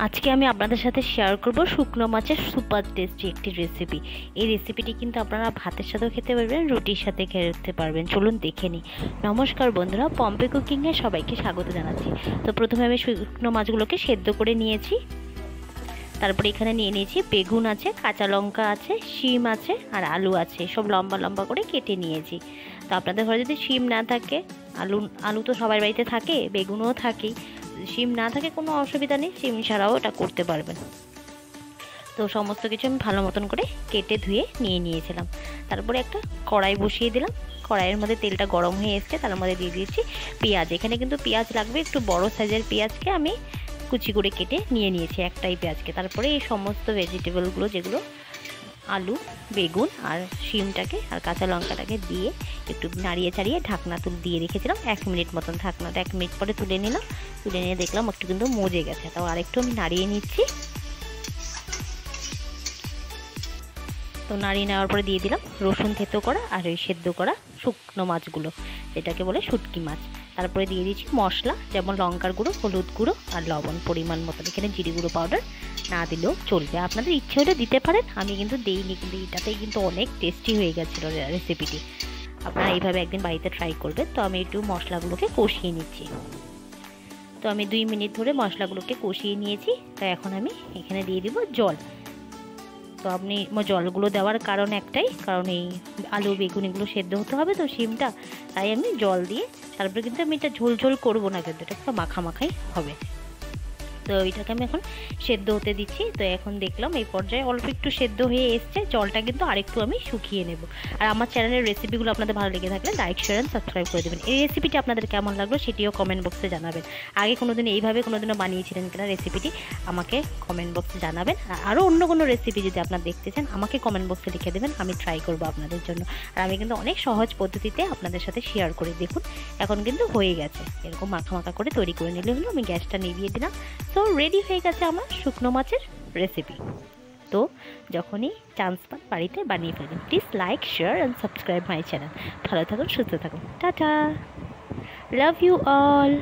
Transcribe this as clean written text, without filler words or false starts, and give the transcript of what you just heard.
আজকে আমি আপনাদের সাথে শেয়ার করব শুকনো মাছের সুপার টেস্টি একটি রেসিপি। এই রেসিপিটি কিন্তু আপনারা ভাতের সাথেও খেতে পারবেন, রুটির সাথে খেতে পারবেন। চলুন দেখে নিই। নমস্কার বন্ধুরা, পম্পি কুকিংয়ে সবাইকে স্বাগত জানাচ্ছি। তো প্রথমে আমি শুকনো মাছগুলোকে সেদ্ধ করে নিয়েছি। তারপরে এখানে নিয়ে নিয়েছি বেগুন আছে, কাঁচা লঙ্কা আছে, শিম আছে আর আলু আছে, সব লম্বা লম্বা করে কেটে নিয়েছি। তো আপনাদের ঘরে যদি শিম না থাকে, আলু তো সবার বাড়িতে থাকে, বেগুনও থাকেই, শিম না থাকে কোনো অসুবিধা নেই, শিম ছাড়াও এটা করতে পারবেন। তো সমস্ত কিছু আমি ভালো মতন করে কেটে ধুয়ে নিয়ে নিয়েছিলাম। তারপরে একটা কড়াই বসিয়ে দিলাম। কড়াইয়ের মধ্যে তেলটা গরম হয়ে এসছে, তার মধ্যে দিয়ে দিয়েছি পেঁয়াজ। এখানে কিন্তু পেঁয়াজ লাগবে, একটু বড় সাইজের পেঁয়াজকে আমি কুচি করে কেটে নিয়ে নিয়েছি, একটাই পেঁয়াজকে। তারপরে এই সমস্ত ভেজিটেবলগুলো, যেগুলো আলু, বেগুন আর শিমটাকে আর কাঁচা লঙ্কাটাকে দিয়ে একটু নাড়িয়ে চাড়িয়ে ঢাকনা দিয়ে রেখেছিলাম 1 মিনিট মতন। ঢাকনাটা 1 মিনিট পরে তুলে নিলাম। তুলে নিয়ে দেখলাম একটু কিন্তু মজে গেছে, তাও আরেকটু আমি নাড়িয়ে নিচ্ছি। তো নাড়িয়ে নেওয়ার পরে দিয়ে দিলাম রসুন থেতো করা আর ওই সেদ্ধ করা শুকনো মাছগুলো, যেটাকে বলে শুটকি মাছ। তারপরে দিয়ে দিচ্ছি মশলা, যেমন লঙ্কার গুঁড়ো, হলুদ গুঁড়ো আর লবণ পরিমাণ মতন। এখানে জিরে গুঁড়ো পাউডার না দিলেও চলবে, আপনাদের ইচ্ছে হলে দিতে পারেন, আমি কিন্তু দেইনি। কিন্তু এটাতেই কিন্তু অনেক টেস্টি হয়ে গেছিলো রেসিপিটি। আপনারা এইভাবে একদিন বাড়িতে ট্রাই করবেন। তো আমি একটু মশলাগুলোকে কষিয়ে নিচ্ছি। তো আমি 2 মিনিট ধরে মশলাগুলোকে কষিয়ে নিয়েছি। তো এখন আমি এখানে দিয়ে দিব জল। তো আপনি জলগুলো দেওয়ার কারণ একটাই, কারণ এই আলু বেগুন এগুলো সেদ্ধ হতে হবে, তো শিমটা, তাই আমি জল দিয়ে তারপরে কিন্তু আমি এটা ঝোল ঝোল করবো না, কিন্তু এটা একটু মাখামাখাই হবে। তো এটাকে আমি এখন সেদ্ধ হতে দিচ্ছি। তো এখন দেখলাম এই পর্যায়ে অল্প একটু সেদ্ধ হয়ে এসছে, জলটা কিন্তু আরেকটু আমি শুকিয়ে নেব। আর আমার চ্যানেলের রেসিপিগুলো আপনাদের ভালো লেগে থাকলে লাইক, শেয়ার অ্যান্ড সাবস্ক্রাইব করে দেবেন। এই রেসিপিটি আপনাদের কেমন লাগলো সেটিও কমেন্ট বক্সে জানাবেন। আগে কোনোদিন এইভাবে কোনোদিনও বানিয়েছিলেন কিনা রেসিপিটি আমাকে কমেন্ট বক্সে জানাবেন। আর আরও অন্য কোনো রেসিপি যদি আপনারা দেখতে চান আমাকে কমেন্ট বক্সে লিখে দেবেন, আমি ট্রাই করবো আপনাদের জন্য। আর আমি কিন্তু অনেক সহজ পদ্ধতিতে আপনাদের সাথে শেয়ার করি। দেখুন এখন কিন্তু হয়ে গেছে, এরকম মাখা মাখা করে তৈরি করে নিলে হলো। আমি গ্যাসটা নিভিয়ে দিলাম। তো রেডি হয়ে গেছে আমার শুকনো মাছের রেসিপি। তো যখনই চান্স পান বাড়িতে বানিয়ে ফেলবেন। Please like, share and subscribe my channel. ভালো থাকুন, সুস্থ থাকুন, টাটা, লাভ ইউ অল।